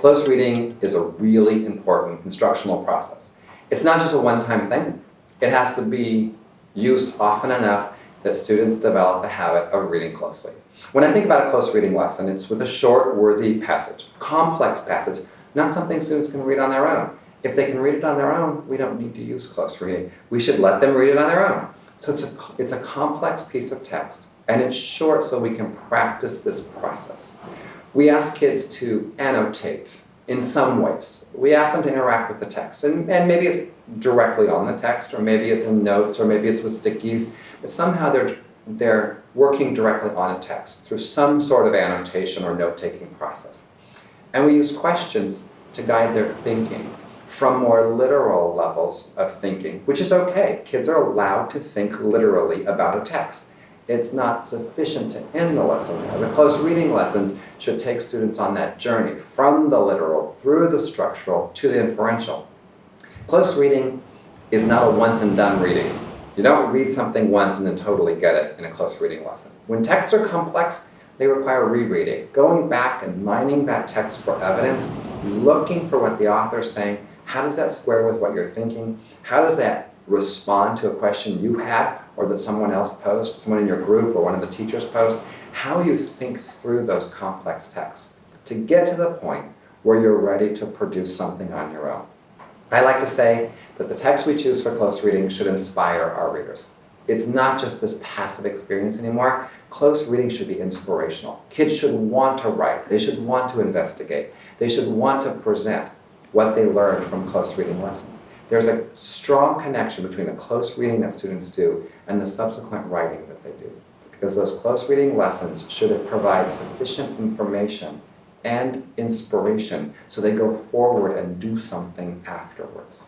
Close reading is a really important instructional process. It's not just a one-time thing. It has to be used often enough that students develop the habit of reading closely. When I think about a close reading lesson, it's with a short, worthy passage, complex passage, not something students can read on their own. If they can read it on their own, we don't need to use close reading. We should let them read it on their own. So it's a complex piece of text, and it's short so we can practice this process. We ask kids to annotate in some ways. We ask them to interact with the text, and maybe it's directly on the text, or maybe it's in notes, or maybe it's with stickies, but somehow they're working directly on a text through some sort of annotation or note-taking process. And we use questions to guide their thinking from more literal levels of thinking, which is okay. Kids are allowed to think literally about a text. It's not sufficient to end the lesson there. The close reading lessons should take students on that journey from the literal, through the structural, to the inferential. Close reading is not a once and done reading. You don't read something once and then totally get it in a close reading lesson. When texts are complex, they require rereading, going back and mining that text for evidence, looking for what the author's saying. How does that square with what you're thinking? How does that respond to a question you had or that someone else posed, someone in your group or one of the teachers posed? How you think through those complex texts to get to the point where you're ready to produce something on your own. I like to say that the text we choose for close reading should inspire our readers. It's not just this passive experience anymore. Close reading should be inspirational. Kids should want to write. They should want to investigate. They should want to present what they learned from close reading lessons. There's a strong connection between the close reading that students do and the subsequent writing that they do, because those close reading lessons should provide sufficient information and inspiration so they go forward and do something afterwards.